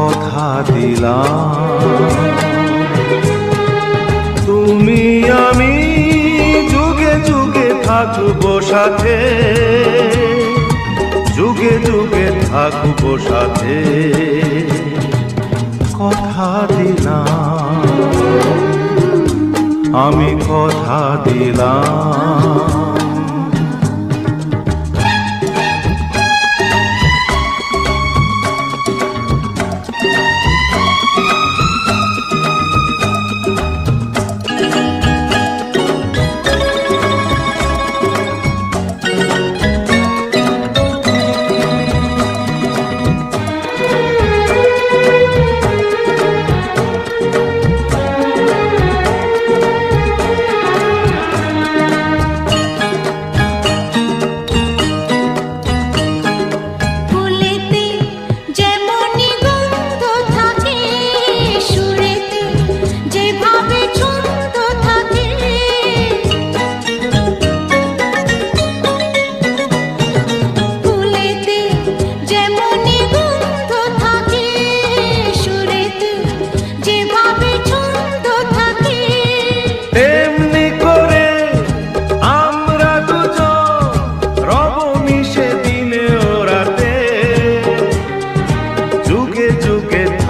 কথা দিলাম, তুমি আমি যুগে যুগে থাকবো সাথে, যুগে যুগে থাকবো সাথে। কথা দিলাম, আমি কথা দিলাম।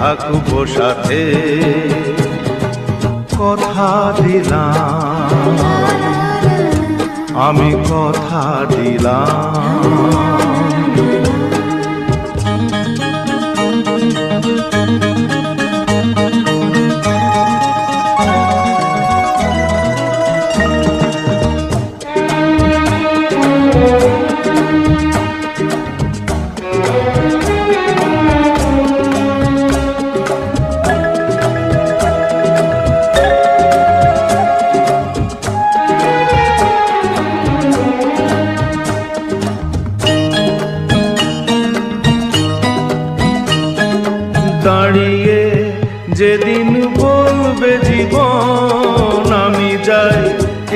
থাকবো সাথে, কথা দিলাম, আমি কথা দিলাম। দাঁড়িয়ে যেদিন বলবে জীবন আমি যাই,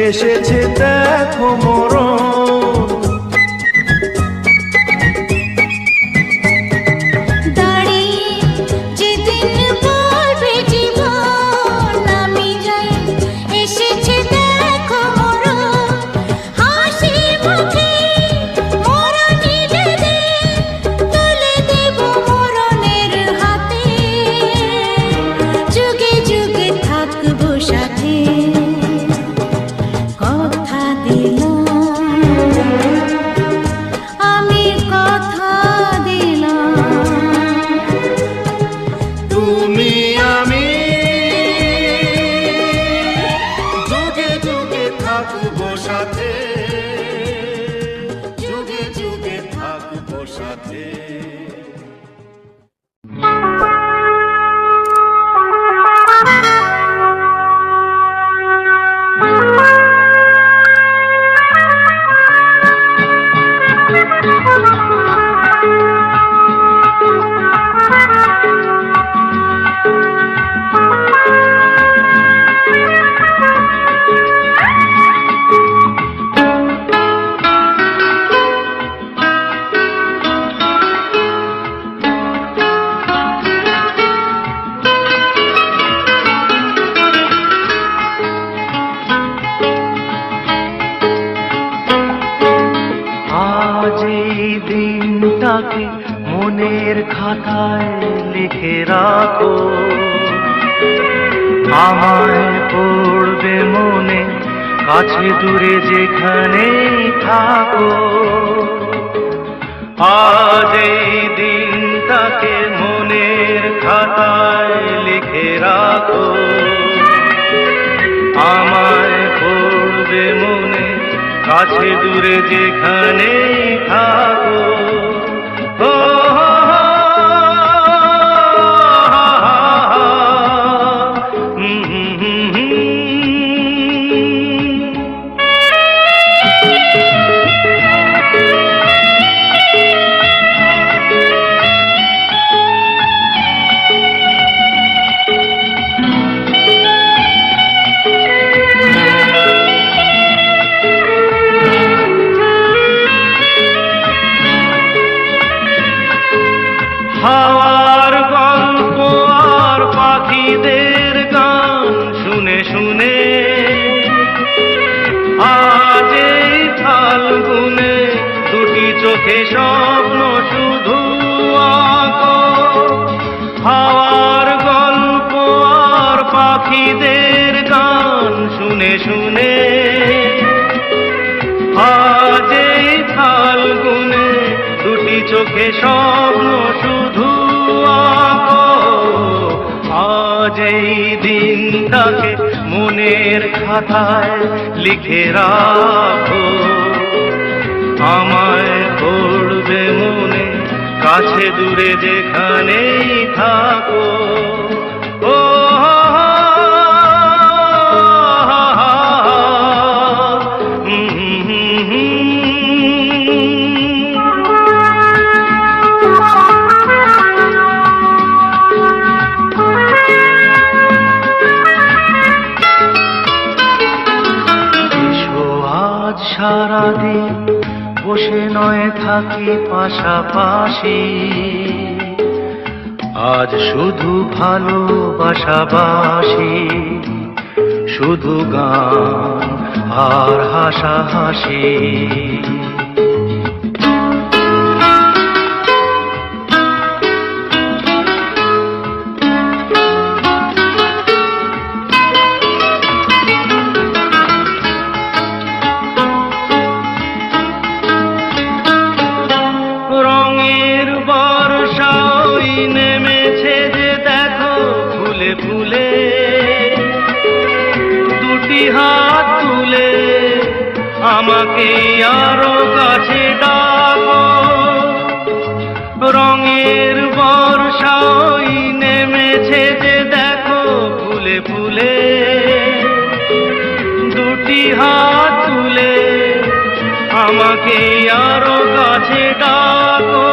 এসেছে দেখো মরণ। মনের খাতায় লিখে রাখো, আমায় পড়বে মনে, কাছে দূরে যেখানে থাকো। আজ এই দিনটাকে মনের খাতায় লিখে রাখো, আমায় পড়বে মনে, কাছে দূরে যেখানে থাকো। পাখিদের গান শুনে শুনে আজ এই ফাল্গুনে দুটি চোখে স্বপ্ন শুধু আঁকো। হাওয়ার গল্প আর পাখিদের গান শুনে শুনে আজ এই ফাল্গুনে দুটি চোখে স্বপ্ন শুধু আঁকো। আজ এই দিনটাকে মনের খাতায় লিখে রাখো। আমায় পড়বে মনে কাছে দূরে যেখানেই থাকো। ও সারাদিন বসে নয় থাকি পাশাপাশি, আজ শুধু ভালোবাসাবাসি, শুধু গান আর হাসাহাসি। নেমেছে যে দেখো ফুলে ফুলে, দুটি হাত তুলে আমাকে আরো কাছে ডাকো। রঙের বর্ষা ওই নেমেছে যে দেখো ফুলে ফুলে, দুটি হাত তুলে আমাকে আরো কাছে ডাকো।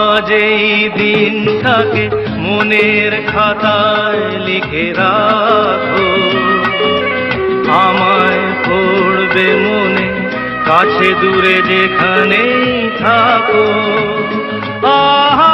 আজ এই দিনটাকে মনের খাতায় লিখে রাখো। আমায় পড়বে মনে কাছে দূরে যেখানেই থাকো। আহা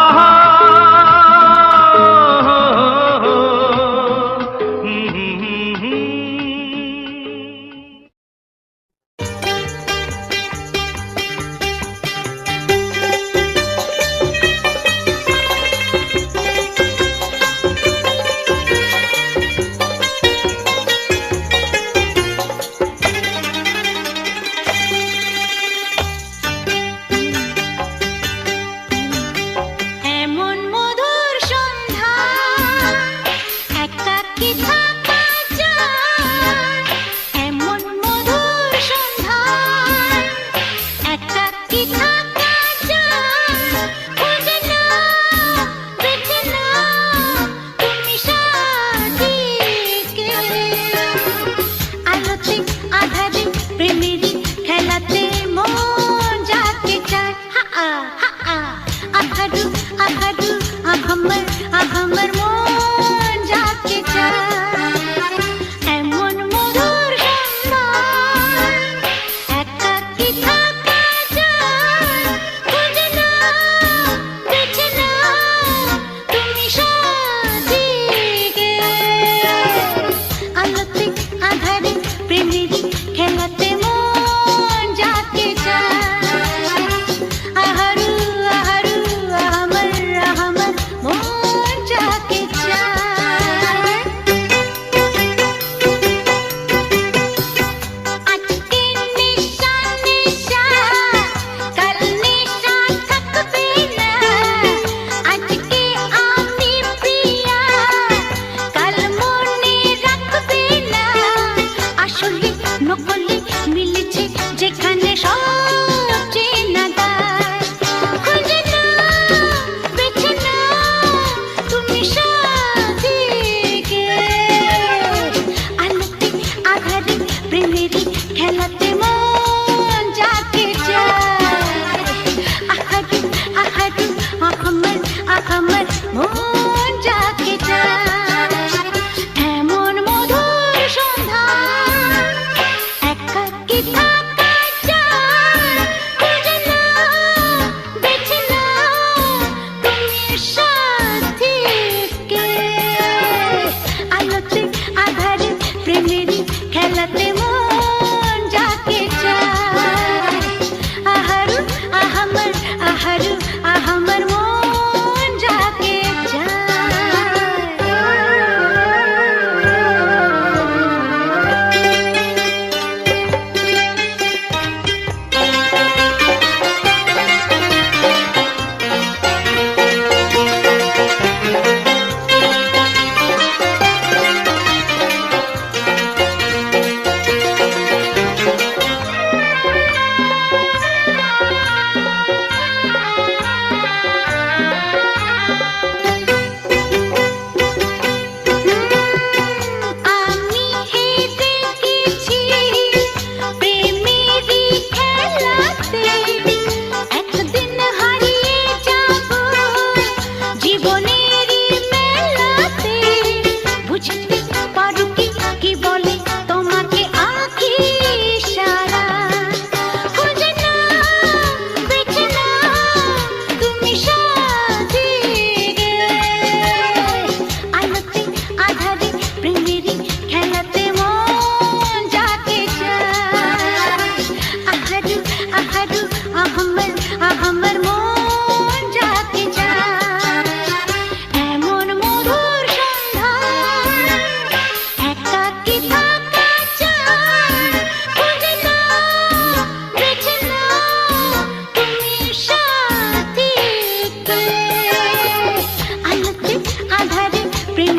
जाके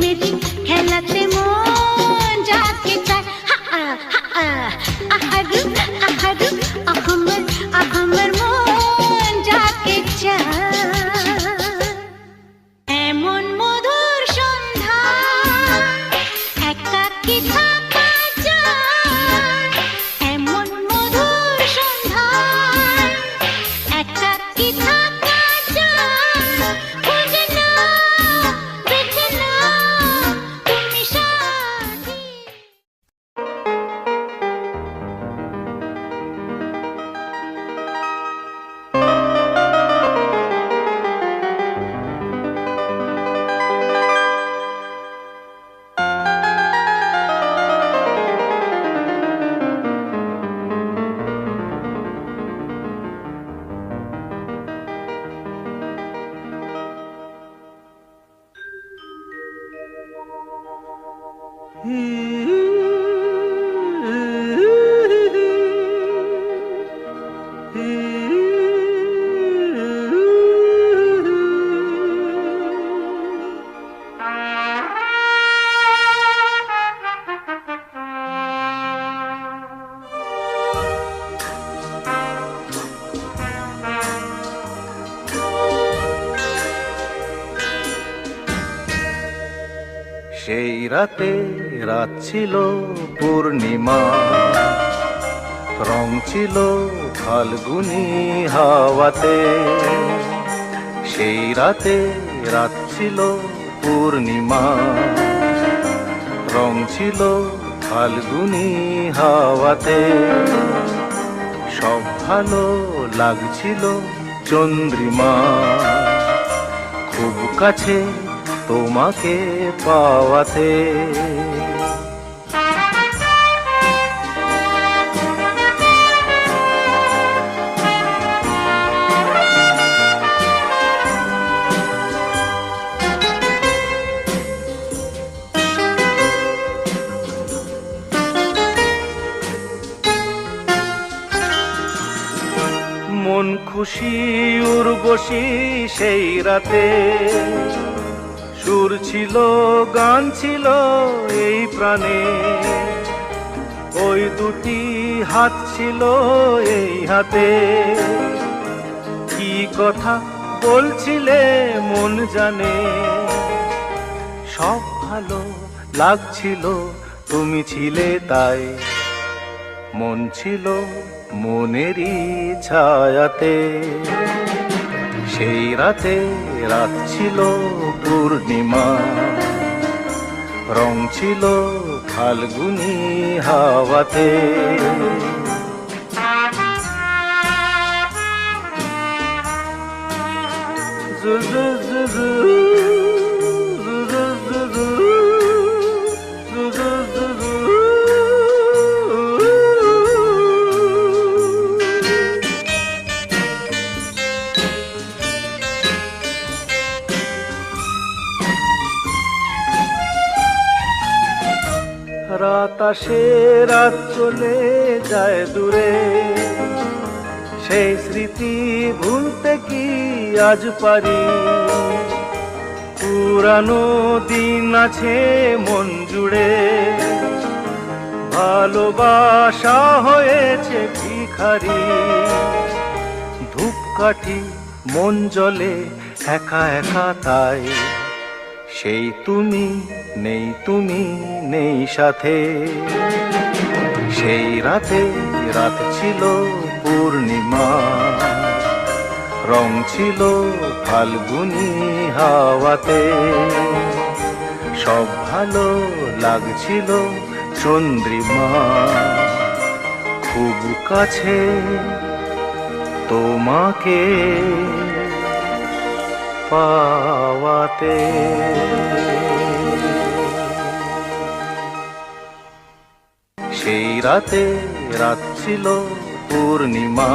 মেরি খেলাতে মন যাকে চায় আহারু আহারু আমার মন যাকে চায় এমন মধুর সন্ধ্যা একাকী থাকা যায় এমন মধুর সন্ধ্যা একাকী থাকা যায় খুঁজে নাও বেছে নাও তুমি সাথী সেই রাতে রাত ছিল পূর্ণিমা, রং ছিল ফাল্গুনি হাওয়াতে। সেই রাতে রাত ছিল পূর্ণিমা, রং ছিল ফাল্গুনি হাওয়াতে। সব ভালো লাগছিল চন্দ্রিমা, খুব কাছে তোমাকে পাওয়াতে। মন খুশি উর্বশী সেই রাতে, সুর ছিল গান ছিল এই প্রাণে। ওই দুটি হাত ছিল এই হাতে, কি কথা বলছিলে মন জানে। সব ভালো লাগছিল তুমি ছিলে তাই, মন ছিল মনেরই ছায়াতে। সেই রাতে রাত ছিল পূর্ণিমা, রং ছিল ফাল্গুনি হাওয়াতে। রাত আসে রাত চলে যায় দূরে, সেই স্মৃতি ভুলতে কি আজ পারি। পুরানো দিন আছে মন জুড়ে, ভালোবাসা হয়েছে ভিখারি। ধূপকাঠি মন জ্বলে একা একা তাই, সেই তুমি নেই, তুমি নেই সাথে। সেই রাতে রাত ছিল পূর্ণিমা, রং ছিল ফাল্গুনি হাওয়াতে। সব ভালো লাগছিল চন্দ্রিমা, খুব কাছে তোমাকে পাওয়াতে। সেই রাতে রাত ছিল পূর্ণিমা।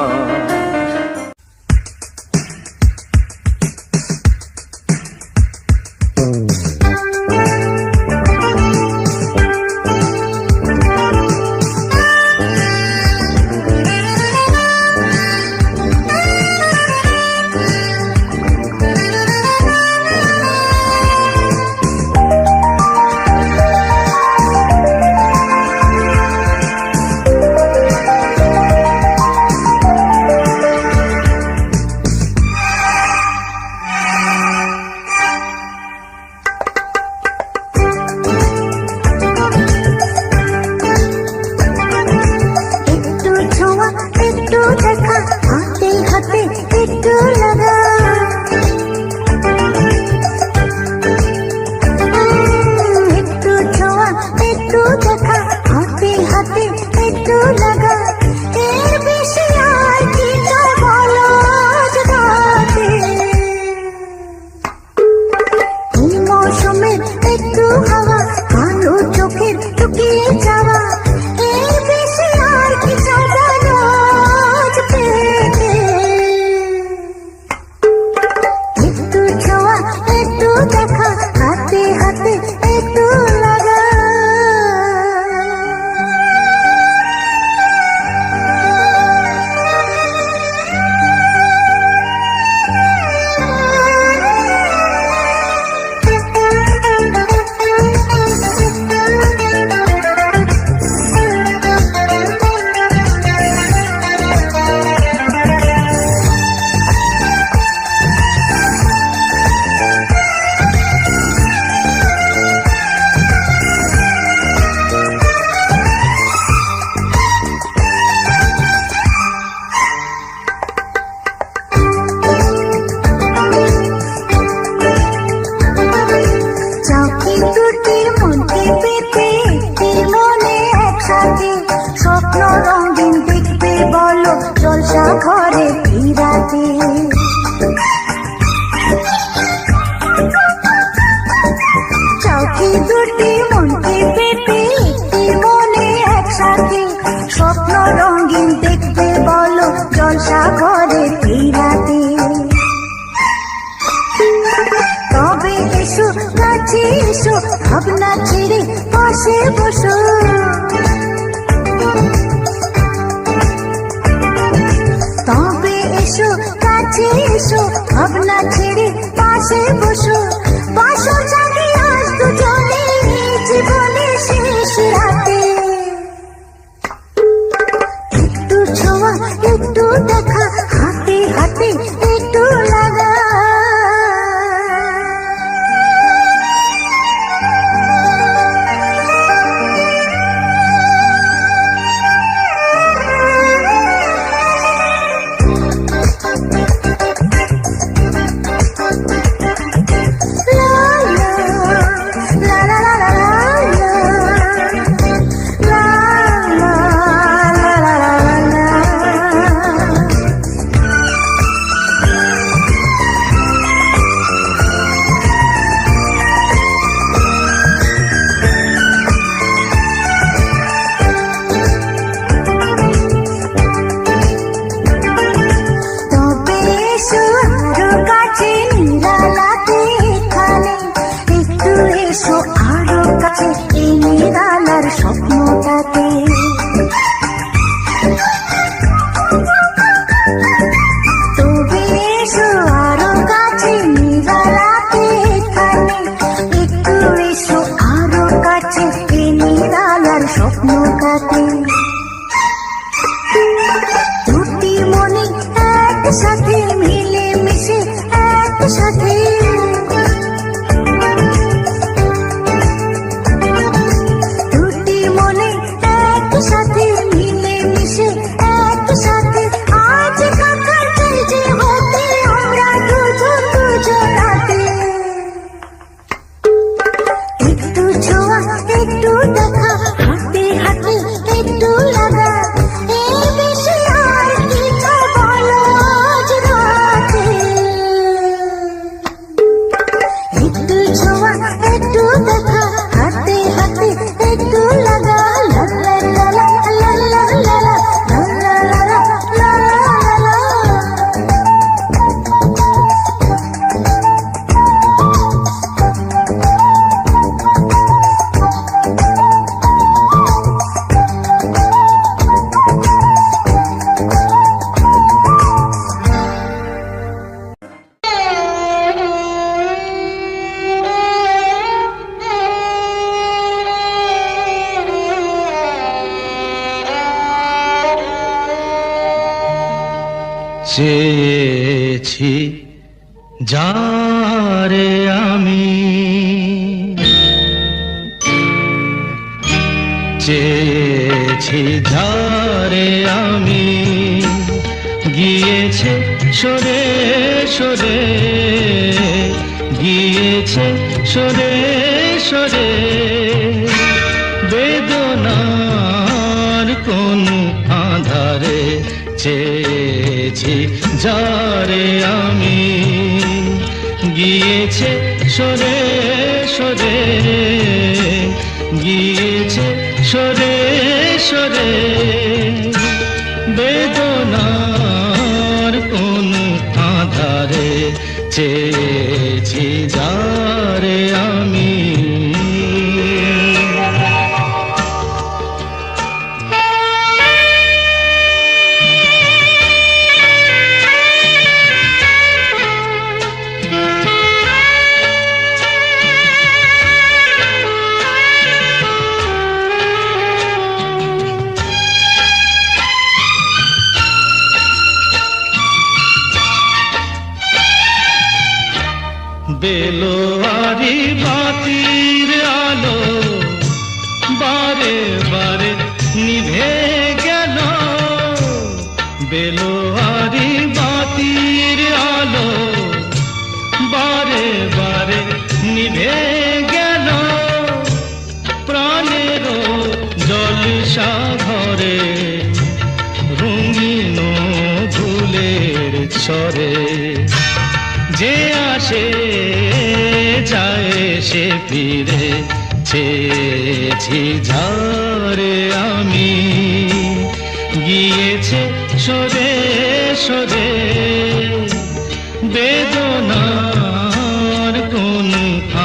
এসো কাছে এসো ভাবনা ছেড়ে পাশে বসো তবে এসো কাছে এসো ভাবনা ছেড়ে পাশে বসো বাসর জাগে আজ দুজনে জীবনে শেষ রাতে একটু ছোঁয়া একটু দেখা হাতে হাতে একটু লাগা স্বপ্নটাতে তবে এসো আরো কাছে নিরালাতে এখানে একটু এসো আরো কাছে এই নিরালার স্বপ্নটাতে দুটি মনে একসাথে মিলে মিশে একসাথে সাথে মিলে মিশে একসাথে আজ কাকা যে হতে আমরা দুজন দুজনাতে একটু ছোঁয়া একটু দেখা হাতে হাতে একটু লাগা এই বেশি আর কিছু বলো আজ রাতে একটু ছোঁয়া একটু দেখা হাতে হাতে একটু লাগা চেয়েছি যারে আমি চেয়েছি যারে আমি গিয়েছে সরে সরে গিয়েছে সরে সরে বেদনার কোন আধারে চেয়েছি যারে আমি গিয়েছে সরে সরে গিয়েছে সরে সরে বেদনার কোন আধারে চেয়েছি যারে আমি বেলোয়ারি বাতির আলো বারে বারে নিভে গেল বেলোয়ারি বাতির আলো বারে বারে নিভে গেল প্রাণের জলসা ঘরে রঙিন ফুলের ছড়ে যে আসে যায় সে ফিরে চেয়েছি যারে আমি গিয়েছে সরে সরে বেদনার কোন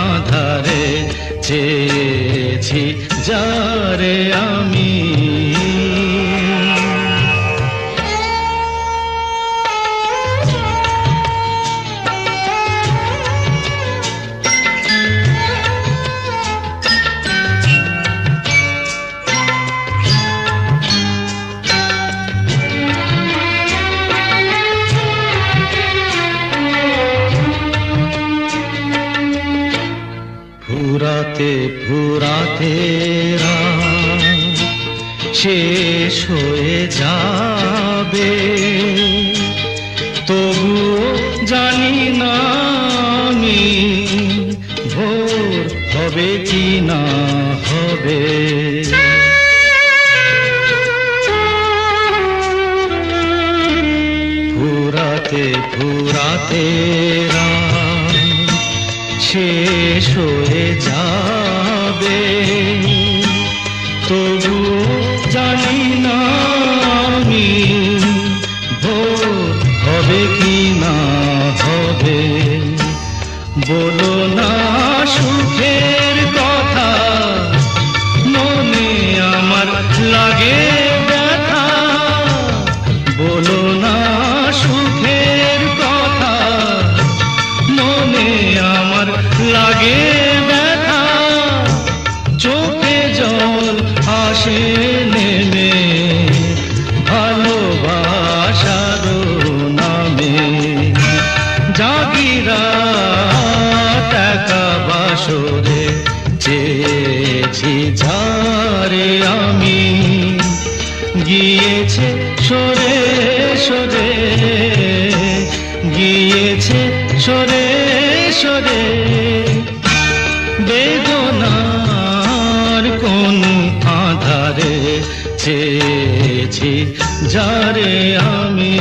আধারে চেয়েছি যারে আমি। ফুরাতে ফুরাতে রাত শেষ হয়ে যাবে, তবুও জানি না আমি ভোর হবে কি না হবে। ফুরাতে ফুরাতে রাত শেষ হয়ে যাবে, তবুও জানি না আমি ভোর হবে কি না হবে। বলো না সুখের কথা, মনে আমার লাগে ব্যথা। বলো না সুখের কথা, মনে আমার লাগে ব্যথা। চোখে জল আসে নেমে ভালোবাসার নামে। জাগিরা টাকা বাসরে চেয়েছি যারে আমি, গিয়েছে সরে সরে, গিয়েছে সরে সরে। বেদনার কোন আধারে চেয়েছি যারে আমি,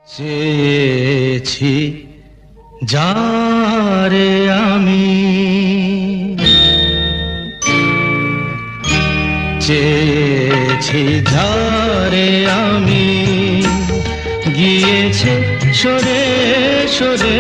চেয়েছি যারে আমি, চেয়েছি যারে আমি, গিয়েছে সরে সরে।